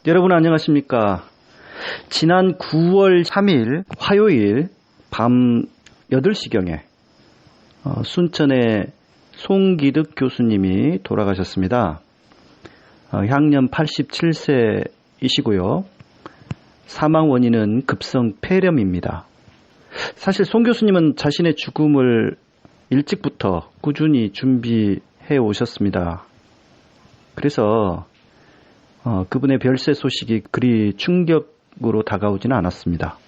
여러분 안녕하십니까? 지난 9월 3일 화요일 밤 8시경에 순천의 송기득 교수님이 돌아가셨습니다. 향년 87세이시고요. 사망 원인은 급성 폐렴입니다. 사실 송 교수님은 자신의 죽음을 일찍부터 꾸준히 준비해 오셨습니다. 그래서 그분의 별세 소식이 그리 충격으로 다가오지는 않았습니다.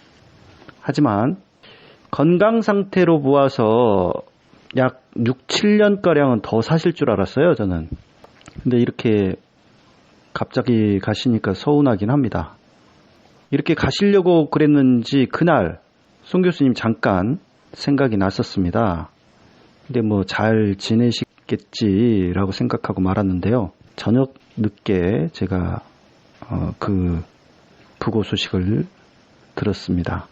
하지만 건강 상태로 보아서 약 6, 7년가량은 더 사실 줄 알았어요, 저는. 근데 이렇게 갑자기 가시니까 서운하긴 합니다. 이렇게 가시려고 그랬는지 그날 송 교수님 잠깐 생각이 났었습니다. 근데 잘 지내시겠지라고 생각하고 말았는데요. 저녁 늦게 제가 그 부고 소식을 들었습니다.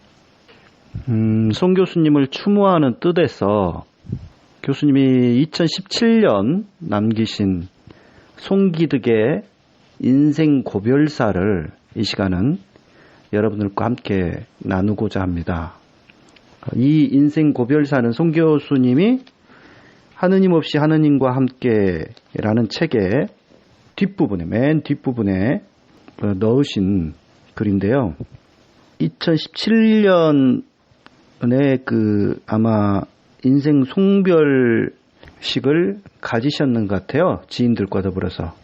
송 교수님을 추모하는 뜻에서 교수님이 2017년 남기신 송기득의 인생 고별사를 이 시간은 여러분들과 함께 나누고자 합니다. 이 인생 고별사는 송 교수님이 하느님 없이 하느님과 함께라는 책의 맨 뒷부분에 넣으신 글인데요. 2017년에 아마 인생 송별식을 가지셨는 것 같아요. 지인들과 더불어서.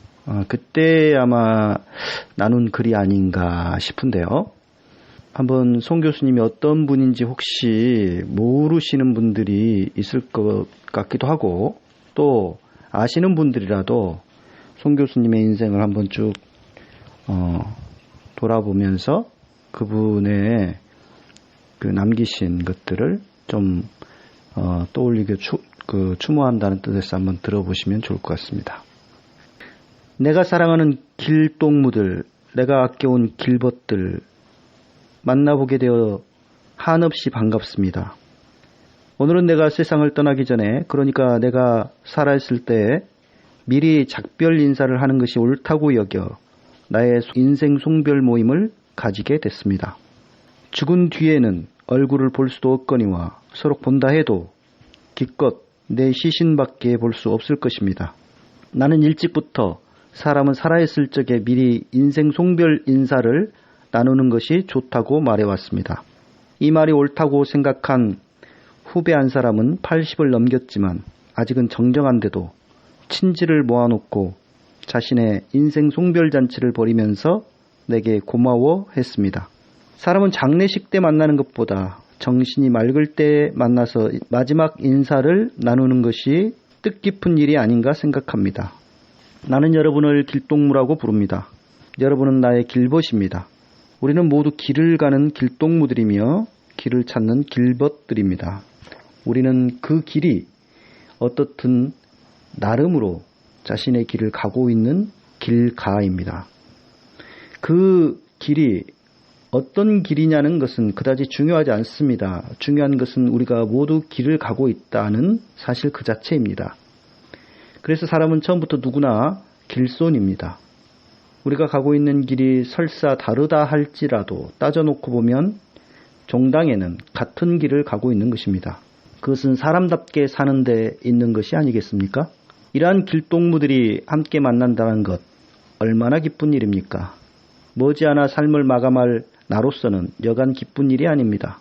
그때 아마 나눈 글이 아닌가 싶은데요. 한번 송 교수님이 어떤 분인지 혹시 모르시는 분들이 있을 것 같기도 하고, 또 아시는 분들이라도 송 교수님의 인생을 한번 쭉 돌아보면서 그분의 그 남기신 것들을 좀 떠올리게 추모한다는 뜻에서 한번 들어보시면 좋을 것 같습니다. 내가 사랑하는 길동무들, 내가 아껴온 길벗들 만나보게 되어 한없이 반갑습니다. 오늘은 내가 세상을 떠나기 전에, 그러니까 내가 살아있을 때 미리 작별 인사를 하는 것이 옳다고 여겨 나의 인생 송별 모임을 가지게 됐습니다. 죽은 뒤에는 얼굴을 볼 수도 없거니와 서로 본다 해도 기껏 내 시신밖에 볼 수 없을 것입니다. 나는 일찍부터 사람은 살아있을 적에 미리 인생 송별 인사를 나누는 것이 좋다고 말해왔습니다. 이 말이 옳다고 생각한 후배 한 사람은 80을 넘겼지만 아직은 정정한데도 친지를 모아놓고 자신의 인생 송별잔치를 벌이면서 내게 고마워했습니다. 사람은 장례식 때 만나는 것보다 정신이 맑을 때 만나서 마지막 인사를 나누는 것이 뜻깊은 일이 아닌가 생각합니다. 나는 여러분을 길동무라고 부릅니다. 여러분은 나의 길벗입니다. 우리는 모두 길을 가는 길동무들이며 길을 찾는 길벗들입니다. 우리는 그 길이 어떻든 나름으로 자신의 길을 가고 있는 길가입니다. 그 길이 어떤 길이냐는 것은 그다지 중요하지 않습니다. 중요한 것은 우리가 모두 길을 가고 있다는 사실 그 자체입니다. 그래서 사람은 처음부터 누구나 길손입니다. 우리가 가고 있는 길이 설사 다르다 할지라도 따져놓고 보면 종당에는 같은 길을 가고 있는 것입니다. 그것은 사람답게 사는 데 있는 것이 아니겠습니까? 이러한 길동무들이 함께 만난다는 것, 얼마나 기쁜 일입니까? 머지않아 삶을 마감할 나로서는 여간 기쁜 일이 아닙니다.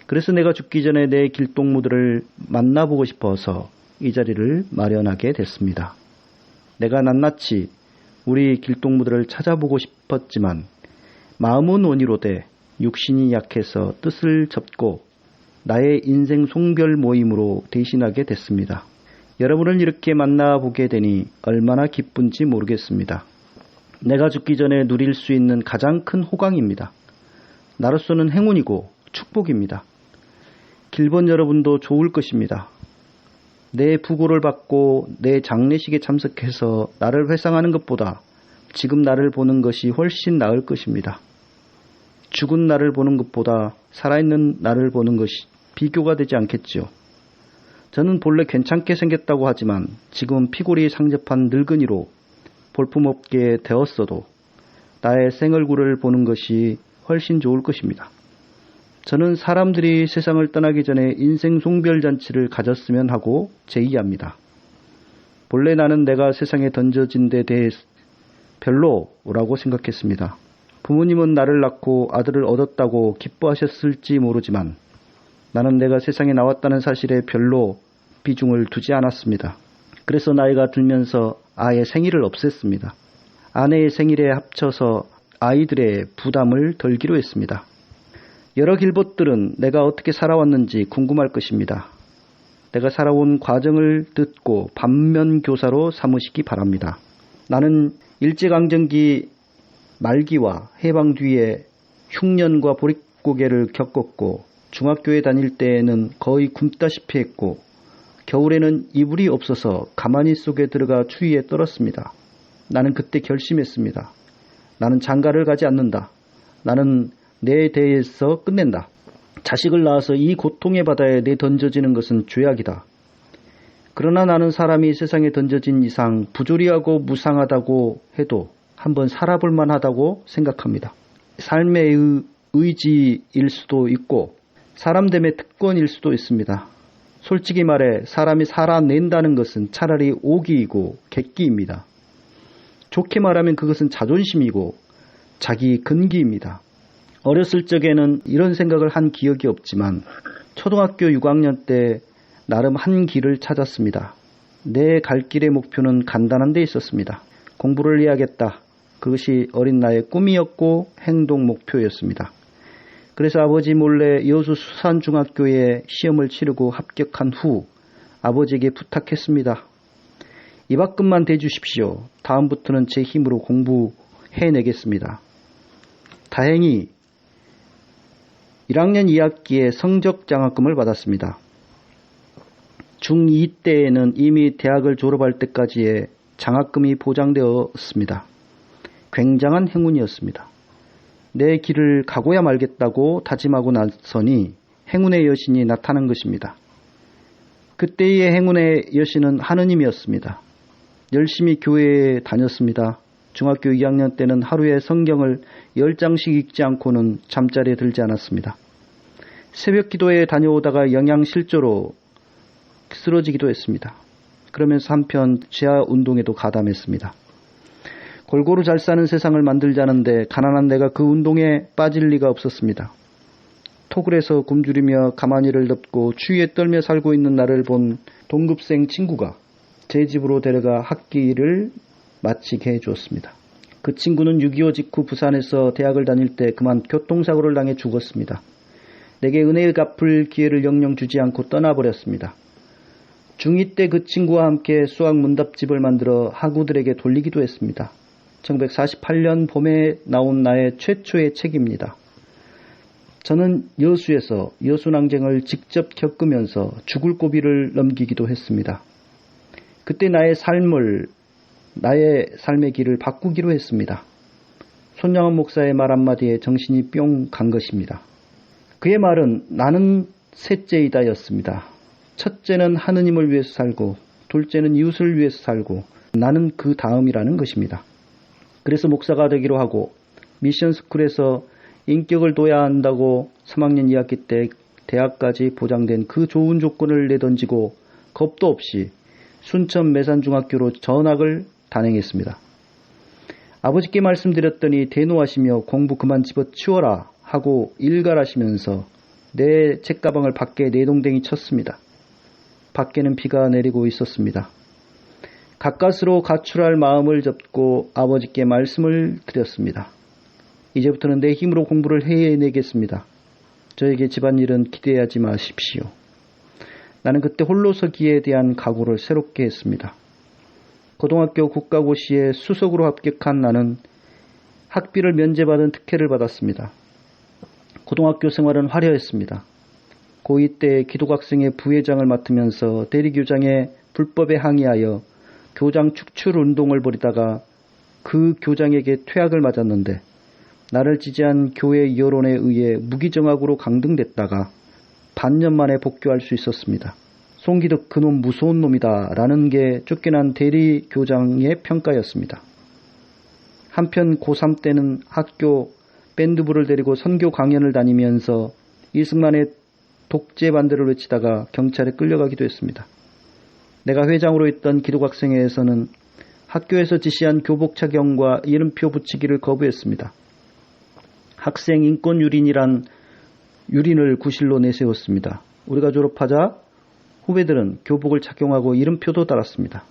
그래서 내가 죽기 전에 내 길동무들을 만나보고 싶어서 이 자리를 마련하게 됐습니다. 내가 낱낱이 우리 길동무들을 찾아보고 싶었지만 마음은 원이로되 육신이 약해서 뜻을 접고 나의 인생 송별 모임으로 대신하게 됐습니다. 여러분을 이렇게 만나보게 되니 얼마나 기쁜지 모르겠습니다. 내가 죽기 전에 누릴 수 있는 가장 큰 호강입니다. 나로서는 행운이고 축복입니다. 길벗 여러분도 좋을 것입니다. 내 부고를 받고 내 장례식에 참석해서 나를 회상하는 것보다 지금 나를 보는 것이 훨씬 나을 것입니다. 죽은 나를 보는 것보다 살아있는 나를 보는 것이 비교가 되지 않겠지요. 저는 본래 괜찮게 생겼다고 하지만 지금은 피골이 상접한 늙은이로 볼품없게 되었어도 나의 생얼굴을 보는 것이 훨씬 좋을 것입니다. 저는 사람들이 세상을 떠나기 전에 인생 송별잔치를 가졌으면 하고 제의합니다. 본래 나는 내가 세상에 던져진 데 대해 별로라고 생각했습니다. 부모님은 나를 낳고 아들을 얻었다고 기뻐하셨을지 모르지만 나는 내가 세상에 나왔다는 사실에 별로 비중을 두지 않았습니다. 그래서 나이가 들면서 아예 생일을 없앴습니다. 아내의 생일에 합쳐서 아이들의 부담을 덜기로 했습니다. 여러 길봇들은 내가 어떻게 살아왔는지 궁금할 것입니다. 내가 살아온 과정을 듣고 반면교사로 삼으시기 바랍니다. 나는 일제강점기 말기와 해방 뒤에 흉년과 보릿고개를 겪었고 중학교에 다닐 때에는 거의 굶다시피 했고 겨울에는 이불이 없어서 가마니 속에 들어가 추위에 떨었습니다. 나는 그때 결심했습니다. 나는 장가를 가지 않는다. 나는 내 대에서 끝낸다. 자식을 낳아서 이 고통의 바다에 내던져지는 것은 죄악이다. 그러나 나는 사람이 세상에 던져진 이상 부조리하고 무상하다고 해도 한번 살아볼 만하다고 생각합니다. 삶의 의지일 수도 있고 사람됨의 특권일 수도 있습니다. 솔직히 말해 사람이 살아낸다는 것은 차라리 오기이고 객기입니다. 좋게 말하면 그것은 자존심이고 자기 근기입니다. 어렸을 적에는 이런 생각을 한 기억이 없지만 초등학교 6학년 때 나름 한 길을 찾았습니다. 내 갈 길의 목표는 간단한 데 있었습니다. 공부를 해야겠다. 그것이 어린 나의 꿈이었고 행동 목표였습니다. 그래서 아버지 몰래 여수 수산중학교에 시험을 치르고 합격한 후 아버지에게 부탁했습니다. 입학금만 대주십시오. 다음부터는 제 힘으로 공부해내겠습니다. 다행히 1학년 2학기에 성적장학금을 받았습니다. 중2 때에는 이미 대학을 졸업할 때까지의 장학금이 보장되었습니다. 굉장한 행운이었습니다. 내 길을 가고야 말겠다고 다짐하고 나서니 행운의 여신이 나타난 것입니다. 그때의 행운의 여신은 하느님이었습니다. 열심히 교회에 다녔습니다. 중학교 2학년 때는 하루에 성경을 10장씩 읽지 않고는 잠자리에 들지 않았습니다. 새벽 기도에 다녀오다가 영양실조로 쓰러지기도 했습니다. 그러면서 한편 지하 운동에도 가담했습니다. 골고루 잘 사는 세상을 만들자는데 가난한 내가 그 운동에 빠질 리가 없었습니다. 토굴에서 굶주리며 가마니를 덮고 추위에 떨며 살고 있는 나를 본 동급생 친구가 제 집으로 데려가 학기를 마치게 해주었습니다. 그 친구는 6.25 직후 부산에서 대학을 다닐 때 그만 교통사고를 당해 죽었습니다. 내게 은혜를 갚을 기회를 영영 주지 않고 떠나버렸습니다. 중2 때 그 친구와 함께 수학 문답집을 만들어 학우들에게 돌리기도 했습니다. 1948년 봄에 나온 나의 최초의 책입니다. 저는 여수에서 여수낭쟁을 직접 겪으면서 죽을 고비를 넘기기도 했습니다. 그때 나의 삶의 길을 바꾸기로 했습니다. 손양원 목사의 말 한마디에 정신이 뿅 간 것입니다. 그의 말은 나는 셋째이다 였습니다. 첫째는 하느님을 위해서 살고 둘째는 이웃을 위해서 살고 나는 그 다음이라는 것입니다. 그래서 목사가 되기로 하고 미션스쿨에서 인격을 둬야 한다고 3학년 2학기 때 대학까지 보장된 그 좋은 조건을 내던지고 겁도 없이 순천 매산중학교로 전학을 단행했습니다. 아버지께 말씀드렸더니 대노하시며 공부 그만 집어치워라 하고 일갈하시면서 내 책가방을 밖에 내동댕이 쳤습니다. 밖에는 비가 내리고 있었습니다. 가까스로 가출할 마음을 접고 아버지께 말씀을 드렸습니다. 이제부터는 내 힘으로 공부를 해내겠습니다. 저에게 집안일은 기대하지 마십시오. 나는 그때 홀로 서기에 대한 각오를 새롭게 했습니다. 고등학교 국가고시에 수석으로 합격한 나는 학비를 면제받은 특혜를 받았습니다. 고등학교 생활은 화려했습니다. 고2 때 기독학생회 부회장을 맡으면서 대리교장의 불법에 항의하여 교장 축출 운동을 벌이다가 그 교장에게 퇴학을 맞았는데 나를 지지한 교회 여론에 의해 무기정학으로 강등됐다가 반년 만에 복귀할 수 있었습니다. 송기덕 그놈 무서운 놈이다 라는 게 쫓겨난 대리교장의 평가였습니다. 한편 고3 때는 학교 밴드부를 데리고 선교 강연을 다니면서 이승만의 독재 반대를 외치다가 경찰에 끌려가기도 했습니다. 내가 회장으로 있던 기독학생회에서는 학교에서 지시한 교복 착용과 이름표 붙이기를 거부했습니다. 학생 인권 유린을 구실로 내세웠습니다. 우리가 졸업하자 후배들은 교복을 착용하고 이름표도 달았습니다.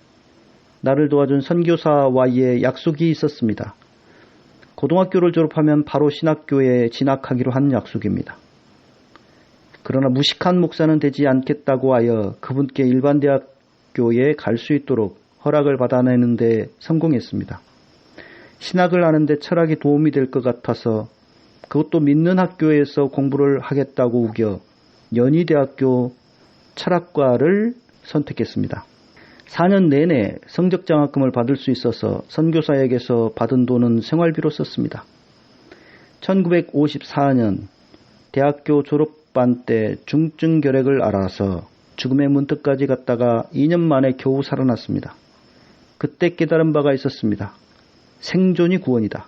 나를 도와준 선교사와의 약속이 있었습니다. 고등학교를 졸업하면 바로 신학교에 진학하기로 한 약속입니다. 그러나 무식한 목사는 되지 않겠다고 하여 그분께 일반 대학교에 갈 수 있도록 허락을 받아내는 데 성공했습니다. 신학을 하는데 철학이 도움이 될 것 같아서 그것도 믿는 학교에서 공부를 하겠다고 우겨 연희대학교 철학과를 선택했습니다. 4년 내내 성적장학금을 받을 수 있어서 선교사에게서 받은 돈은 생활비로 썼습니다. 1954년 대학교 졸업반 때 중증 결핵을 앓아서 죽음의 문턱까지 갔다가 2년 만에 겨우 살아났습니다. 그때 깨달은 바가 있었습니다. 생존이 구원이다.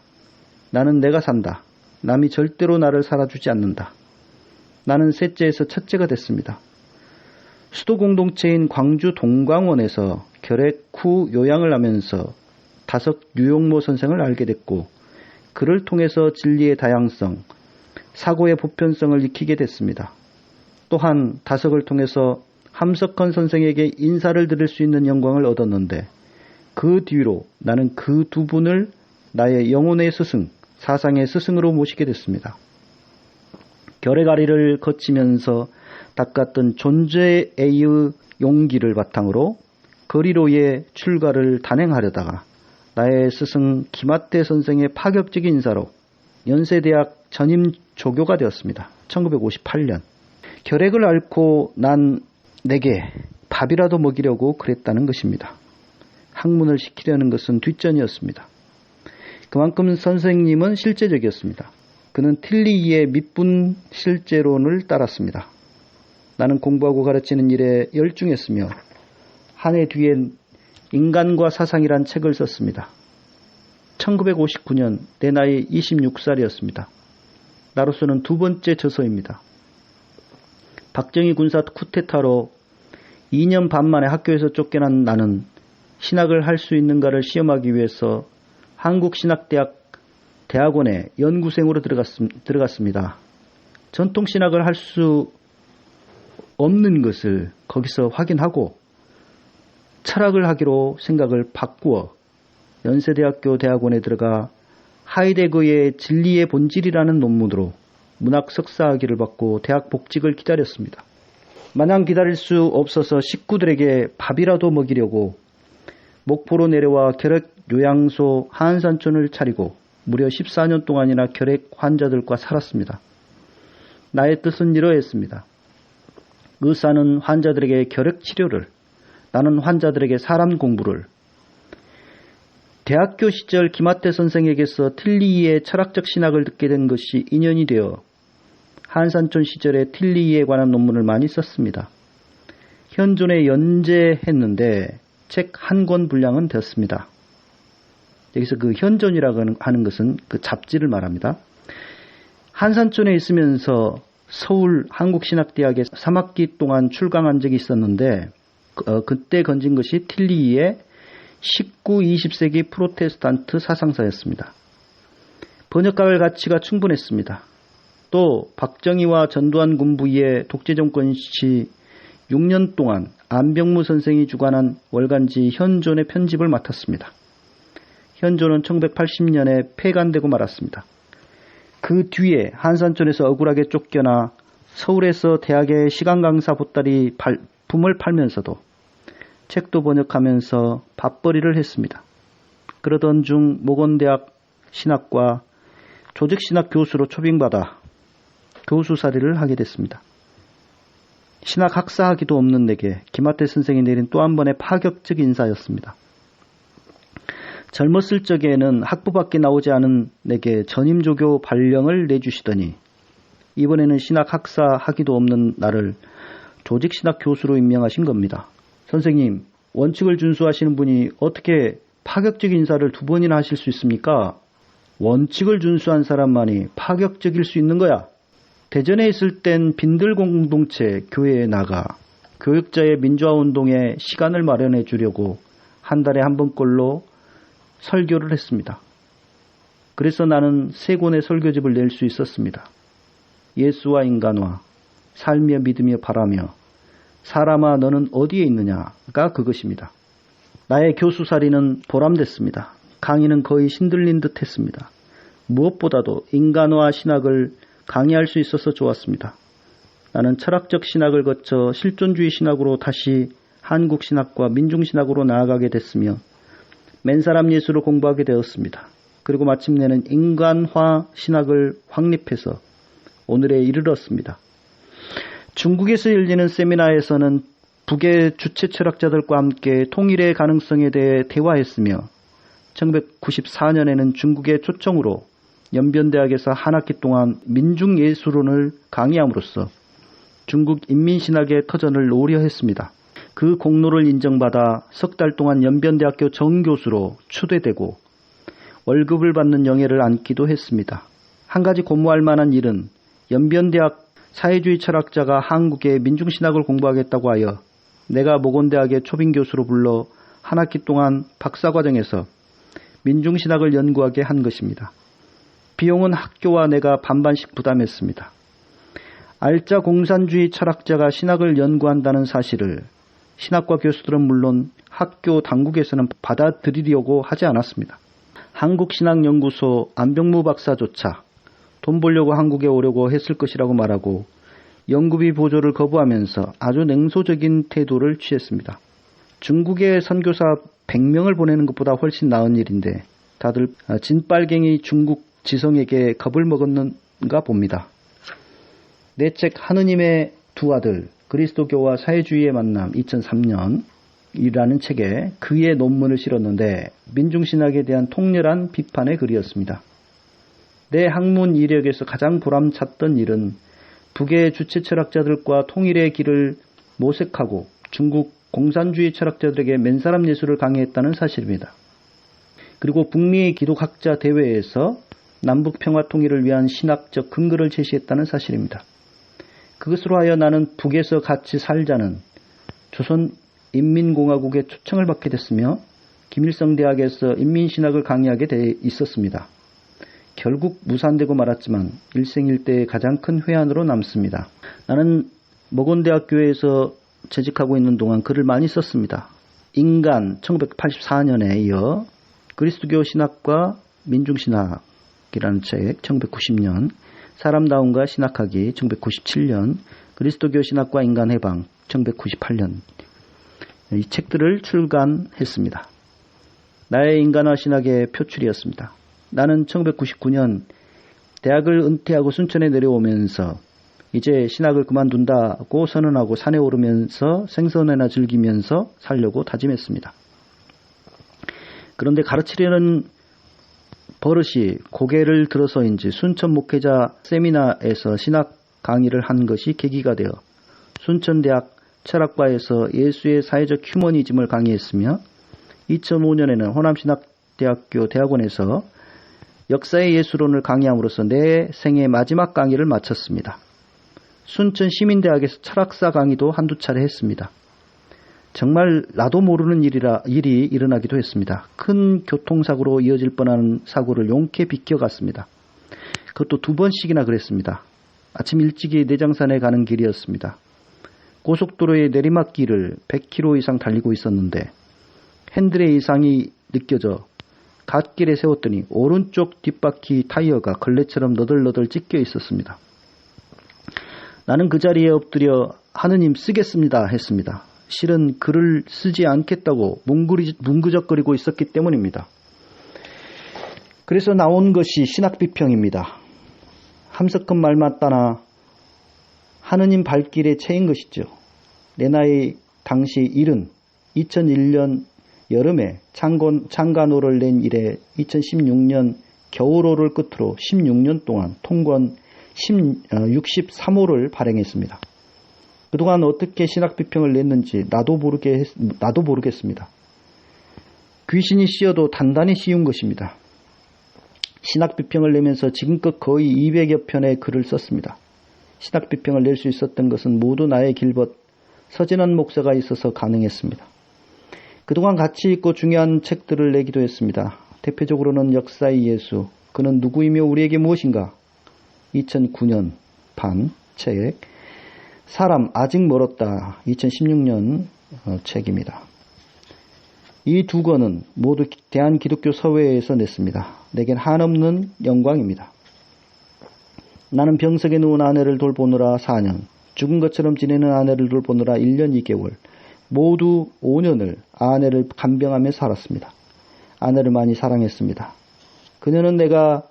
나는 내가 산다. 남이 절대로 나를 살아주지 않는다. 나는 셋째에서 첫째가 됐습니다. 수도 공동체인 광주 동광원에서 결핵 후 요양을 하면서 다석 유용모 선생을 알게 됐고 그를 통해서 진리의 다양성, 사고의 보편성을 익히게 됐습니다. 또한 다석을 통해서 함석헌 선생에게 인사를 드릴 수 있는 영광을 얻었는데 그 뒤로 나는 그 두 분을 나의 영혼의 스승, 사상의 스승으로 모시게 됐습니다. 결핵아리를 거치면서 닦았던 존재의 용기를 바탕으로 거리로의 출가를 단행하려다가 나의 스승 김하태 선생의 파격적인 인사로 연세대학 전임 조교가 되었습니다. 1958년. 결핵을 앓고 난 내게 밥이라도 먹이려고 그랬다는 것입니다. 학문을 시키려는 것은 뒷전이었습니다. 그만큼 선생님은 실제적이었습니다. 그는 틸리의 밑분 실제론을 따랐습니다. 나는 공부하고 가르치는 일에 열중했으며 한 해 뒤엔 인간과 사상이란 책을 썼습니다. 1959년 내 나이 26살이었습니다. 나로서는 두 번째 저서입니다. 박정희 군사 쿠데타로 2년 반 만에 학교에서 쫓겨난 나는 신학을 할 수 있는가를 시험하기 위해서 한국신학대학 대학원에 연구생으로 들어갔습니다. 전통신학을 할 수 없는 것을 거기서 확인하고 철학을 하기로 생각을 바꾸어 연세대학교 대학원에 들어가 하이데거의 진리의 본질이라는 논문으로 문학 석사학위를 받고 대학 복직을 기다렸습니다. 마냥 기다릴 수 없어서 식구들에게 밥이라도 먹이려고 목포로 내려와 결핵 요양소 한산촌을 차리고 무려 14년 동안이나 결핵 환자들과 살았습니다. 나의 뜻은 이러했습니다. 의사는 환자들에게 결핵 치료를, 나는 환자들에게 사람 공부를. 대학교 시절 김하태 선생에게서 틸리의 철학적 신학을 듣게 된 것이 인연이 되어 한산촌 시절에 틸리에 관한 논문을 많이 썼습니다. 현존에 연재했는데 책 한 권 분량은 되었습니다. 여기서 그 현존이라고 하는 것은 그 잡지를 말합니다. 한산촌에 있으면서 서울 한국신학대학에 3학기 동안 출강한 적이 있었는데 그때 건진 것이 틸리의 19, 20세기 프로테스탄트 사상사였습니다. 번역할 가치가 충분했습니다. 또 박정희와 전두환 군부의 독재정권 시 6년 동안 안병무 선생이 주관한 월간지 현존의 편집을 맡았습니다. 현존은 1980년에 폐간되고 말았습니다. 그 뒤에 한산촌에서 억울하게 쫓겨나 서울에서 대학의 시간 강사 보따리 품을 팔면서도 책도 번역하면서 밥벌이를 했습니다. 그러던 중 모건대학 신학과 조직신학 교수로 초빙받아 교수사리를 하게 됐습니다. 신학 학사학위도 없는 내게 김하태 선생이 내린 또 한 번의 파격적 인사였습니다. 젊었을 적에는 학부밖에 나오지 않은 내게 전임조교 발령을 내주시더니 이번에는 신학 학사 학위도 없는 나를 조직신학 교수로 임명하신 겁니다. 선생님, 원칙을 준수하시는 분이 어떻게 파격적 인사를 두 번이나 하실 수 있습니까? 원칙을 준수한 사람만이 파격적일 수 있는 거야. 대전에 있을 땐 빈들 공동체 교회에 나가 교육자의 민주화운동에 시간을 마련해 주려고 한 달에 한 번꼴로 설교를 했습니다. 그래서 나는 3권의 설교집을 낼 수 있었습니다. 예수와 인간화, 살며 믿으며 바라며, 사람아 너는 어디에 있느냐가 그것입니다. 나의 교수살이는 보람됐습니다. 강의는 거의 신들린 듯 했습니다. 무엇보다도 인간화 신학을 강의할 수 있어서 좋았습니다. 나는 철학적 신학을 거쳐 실존주의 신학으로 다시 한국 신학과 민중 신학으로 나아가게 됐으며 맨사람 예술을 공부하게 되었습니다. 그리고 마침내는 인간화 신학을 확립해서 오늘에 이르렀습니다. 중국에서 열리는 세미나에서는 북의 주체 철학자들과 함께 통일의 가능성에 대해 대화했으며 1994년에는 중국의 초청으로 연변대학에서 한 학기 동안 민중예술론을 강의함으로써 중국 인민신학의 터전을 노려했습니다. 그 공로를 인정받아 석 달 동안 연변대학교 정교수로 추대되고 월급을 받는 영예를 안기도 했습니다. 한 가지 고무할 만한 일은 연변대학 사회주의 철학자가 한국의 민중신학을 공부하겠다고 하여 내가 모건대학의 초빙교수로 불러 한 학기 동안 박사과정에서 민중신학을 연구하게 한 것입니다. 비용은 학교와 내가 반반씩 부담했습니다. 알짜 공산주의 철학자가 신학을 연구한다는 사실을 신학과 교수들은 물론 학교 당국에서는 받아들이려고 하지 않았습니다. 한국신학연구소 안병무 박사조차 돈 벌려고 한국에 오려고 했을 것이라고 말하고 연구비 보조를 거부하면서 아주 냉소적인 태도를 취했습니다. 중국에 선교사 100명을 보내는 것보다 훨씬 나은 일인데 다들 진빨갱이 중국 지성에게 겁을 먹었는가 봅니다. 내 책 하느님의 두 아들 그리스도교와 사회주의의 만남 2003년 이라는 책에 그의 논문을 실었는데 민중신학에 대한 통렬한 비판의 글이었습니다. 내 학문 이력에서 가장 보람찼던 일은 북의 주체 철학자들과 통일의 길을 모색하고 중국 공산주의 철학자들에게 맨사람 예술을 강의했다는 사실입니다. 그리고 북미 기독학자 대회에서 남북 평화 통일을 위한 신학적 근거를 제시했다는 사실입니다. 그것으로 하여 나는 북에서 같이 살자는 조선인민공화국의 초청을 받게 됐으며 김일성 대학에서 인민신학을 강의하게 돼 있었습니다. 결국 무산되고 말았지만 일생일대의 가장 큰 회한으로 남습니다. 나는 모건대학교에서 재직하고 있는 동안 글을 많이 썼습니다. 인간 1984년에 이어 그리스도교 신학과 민중신학이라는 책 1990년, 사람다움과 신학하기 1997년, 그리스도교 신학과 인간해방 1998년 이 책들을 출간했습니다. 나의 인간화 신학의 표출이었습니다. 나는 1999년 대학을 은퇴하고 순천에 내려오면서 이제 신학을 그만둔다고 선언하고 산에 오르면서 생선회나 즐기면서 살려고 다짐했습니다. 그런데 가르치려는 버릇이 고개를 들어서인지 순천 목회자 세미나에서 신학 강의를 한 것이 계기가 되어 순천대학 철학과에서 예수의 사회적 휴머니즘을 강의했으며 2005년에는 호남신학대학교 대학원에서 역사의 예술론을 강의함으로써 내 생애 마지막 강의를 마쳤습니다. 순천 시민대학에서 철학사 강의도 한두 차례 했습니다. 정말 나도 모르는 일이 일어나기도 했습니다. 큰 교통사고로 이어질 뻔한 사고를 용케 비껴갔습니다. 그것도 2번씩이나 그랬습니다. 아침 일찍이 내장산에 가는 길이었습니다. 고속도로의 내리막길을 100km 이상 달리고 있었는데 핸들의 이상이 느껴져 갓길에 세웠더니 오른쪽 뒷바퀴 타이어가 걸레처럼 너덜너덜 찢겨 있었습니다. 나는 그 자리에 엎드려 하느님 쓰겠습니다 했습니다. 실은 글을 쓰지 않겠다고 뭉그적거리고 있었기 때문입니다. 그래서 나온 것이 신학비평입니다. 함석헌 말 맞다나 하느님 발길에 채인 것이죠. 내 나이 당시 일은 2001년 여름에 창간호를 낸 이래 2016년 겨울호를 끝으로 16년 동안 통권 63호를 발행했습니다. 그동안 어떻게 신학비평을 냈는지 나도 모르겠습니다. 귀신이 씌어도 단단히 씌운 것입니다. 신학비평을 내면서 지금껏 거의 200여 편의 글을 썼습니다. 신학비평을 낼 수 있었던 것은 모두 나의 길벗 서진원 목사가 있어서 가능했습니다. 그동안 가치 있고 중요한 책들을 내기도 했습니다. 대표적으로는 역사의 예수, 그는 누구이며 우리에게 무엇인가? 2009년 판 책, 사람 아직 멀었다. 2016년 책입니다. 이 두 권은 모두 대한기독교 서회에서 냈습니다. 내겐 한없는 영광입니다. 나는 병석에 누운 아내를 돌보느라 4년, 죽은 것처럼 지내는 아내를 돌보느라 1년 2개월, 모두 5년을 아내를 간병하며 살았습니다. 아내를 많이 사랑했습니다. 그녀는 내가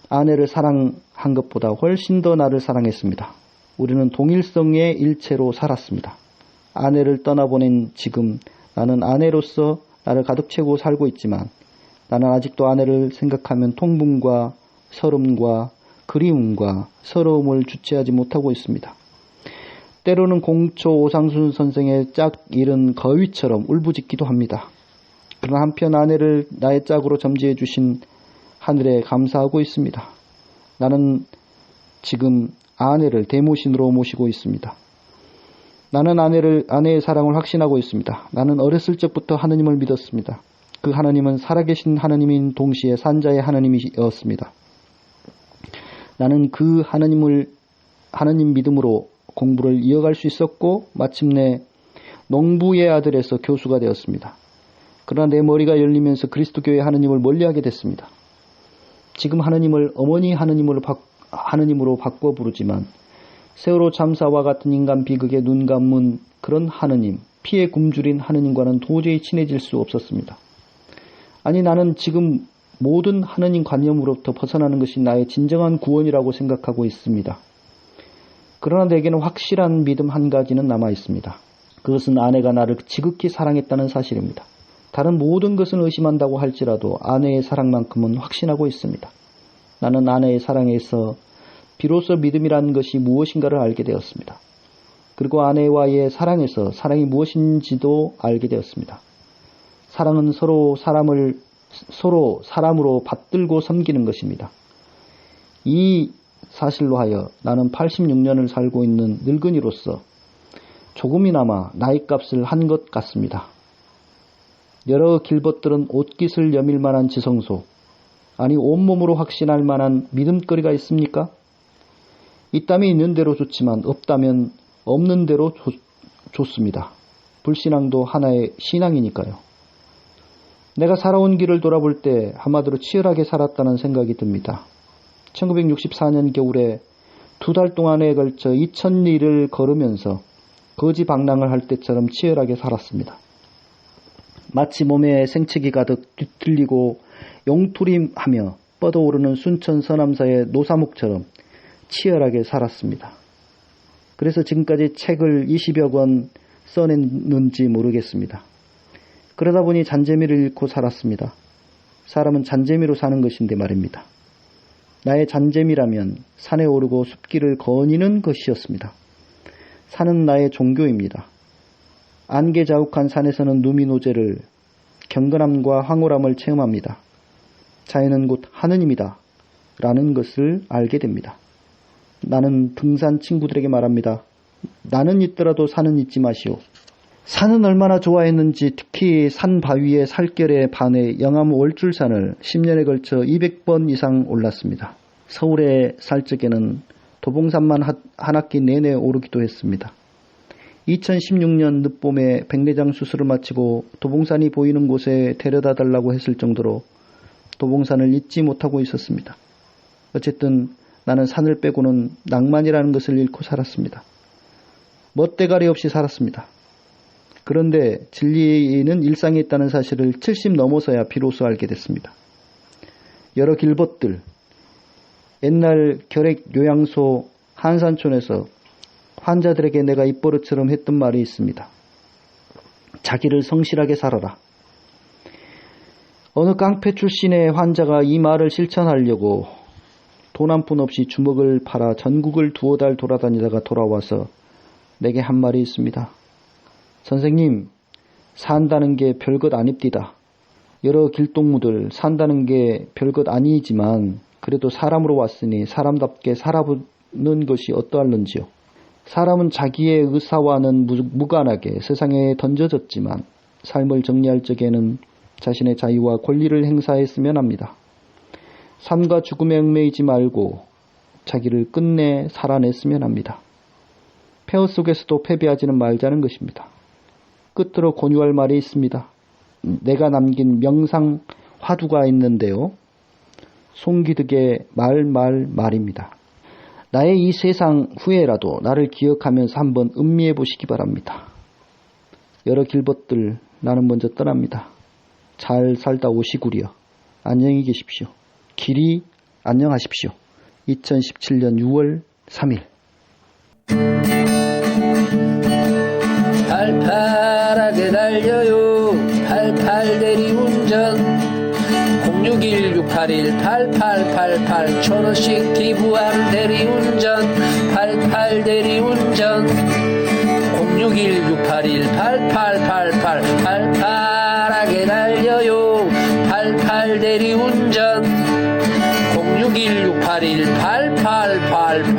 아내를 사랑한 것보다 훨씬 더 나를 사랑했습니다. 우리는 동일성의 일체로 살았습니다. 아내를 떠나보낸 지금 나는 아내로서 나를 가득 채우고 살고 있지만 나는 아직도 아내를 생각하면 통분과 서름과 그리움과 서러움을 주체하지 못하고 있습니다. 때로는 공초 오상순 선생의 짝 잃은 거위처럼 울부짖기도 합니다. 그러나 한편 아내를 나의 짝으로 점지해 주신 하늘에 감사하고 있습니다. 나는 지금 아내를 대모신으로 모시고 있습니다. 나는 아내의 사랑을 확신하고 있습니다. 나는 어렸을 적부터 하느님을 믿었습니다. 그 하나님은 살아계신 하나님인 동시에 산자의 하나님이었습니다. 나는 그 하나님 믿음으로 공부를 이어갈 수 있었고 마침내 농부의 아들에서 교수가 되었습니다. 그러나 내 머리가 열리면서 그리스도교의 하나님을 멀리하게 됐습니다. 지금 하나님을 어머니 하나님으로 바꿔 부르지만 세월호 참사와 같은 인간 비극에 눈 감은 그런 하나님, 피에 굶주린 하나님과는 도저히 친해질 수 없었습니다. 아니 나는 지금 모든 하나님 관념으로부터 벗어나는 것이 나의 진정한 구원이라고 생각하고 있습니다. 그러나 내게는 확실한 믿음 한 가지는 남아 있습니다. 그것은 아내가 나를 지극히 사랑했다는 사실입니다. 다른 모든 것은 의심한다고 할지라도 아내의 사랑만큼은 확신하고 있습니다. 나는 아내의 사랑에서 비로소 믿음이라는 것이 무엇인가를 알게 되었습니다. 그리고 아내와의 사랑에서 사랑이 무엇인지도 알게 되었습니다. 사랑은 서로 사람으로 받들고 섬기는 것입니다. 이 사실로 하여 나는 86년을 살고 있는 늙은이로서 조금이나마 나이값을 한 것 같습니다. 여러 길벗들은 옷깃을 여밀 만한 지성소, 아니 온몸으로 확신할 만한 믿음거리가 있습니까? 있다면 있는 대로 좋지만 없다면 없는 대로 좋습니다. 불신앙도 하나의 신앙이니까요. 내가 살아온 길을 돌아볼 때 한마디로 치열하게 살았다는 생각이 듭니다. 1964년 겨울에 2달 동안에 걸쳐 2000리를 걸으면서 거지방랑을 할 때처럼 치열하게 살았습니다. 마치 몸에 생채기 가득 뒤틀리고 용투림하며 뻗어오르는 순천 서남사의 노사목처럼 치열하게 살았습니다. 그래서 지금까지 책을 20여 권 써냈는지 모르겠습니다. 그러다 보니 잔재미를 잃고 살았습니다. 사람은 잔재미로 사는 것인데 말입니다. 나의 잔재미라면 산에 오르고 숲길을 거니는 것이었습니다. 산은 나의 종교입니다. 안개자욱한 산에서는 누미노제를, 경건함과 황홀함을 체험합니다. 자연은 곧 하느님이다 라는 것을 알게 됩니다. 나는 등산 친구들에게 말합니다. 나는 있더라도 산은 잊지 마시오. 산은 얼마나 좋아했는지 특히 산 바위의 살결에 반해 영암 월줄산을 10년에 걸쳐 200번 이상 올랐습니다. 서울에 살 적에는 도봉산만 한 학기 내내 오르기도 했습니다. 2016년 늦봄에 백내장 수술을 마치고 도봉산이 보이는 곳에 데려다 달라고 했을 정도로 도봉산을 잊지 못하고 있었습니다. 어쨌든 나는 산을 빼고는 낭만이라는 것을 잃고 살았습니다. 멋대가리 없이 살았습니다. 그런데 진리는 일상에 있다는 사실을 70 넘어서야 비로소 알게 됐습니다. 여러 길벗들, 옛날 결핵요양소 한산촌에서 환자들에게 내가 입버릇처럼 했던 말이 있습니다. 자기를 성실하게 살아라. 어느 깡패 출신의 환자가 이 말을 실천하려고 돈 한 푼 없이 주먹을 팔아 전국을 2달 돌아다니다가 돌아와서 내게 한 말이 있습니다. 선생님, 산다는 게 별것 아닙디다. 여러 길동무들 산다는 게 별것 아니지만 그래도 사람으로 왔으니 사람답게 살아보는 것이 어떠할는지요. 사람은 자기의 의사와는 무관하게 세상에 던져졌지만 삶을 정리할 적에는 자신의 자유와 권리를 행사했으면 합니다. 삶과 죽음에 얽매이지 말고 자기를 끝내 살아냈으면 합니다. 폐허 속에서도 패배하지는 말자는 것입니다. 끝으로 권유할 말이 있습니다. 내가 남긴 명상 화두가 있는데요. 송기득의 말입니다. 나의 이 세상 후에라도 나를 기억하면서 한번 음미해 보시기 바랍니다. 여러 길벗들 나는 먼저 떠납니다. 잘 살다 오시구려. 안녕히 계십시오. 길이 안녕하십시오. 2017년 6월 3일. 팔팔하게 달려요. 88 대리운전 061-681-8888 1,000원씩 기부하는 대리운전 88 대리운전 061-681-8888 팔팔하게 달려요. 88 대리운전 061-681-8888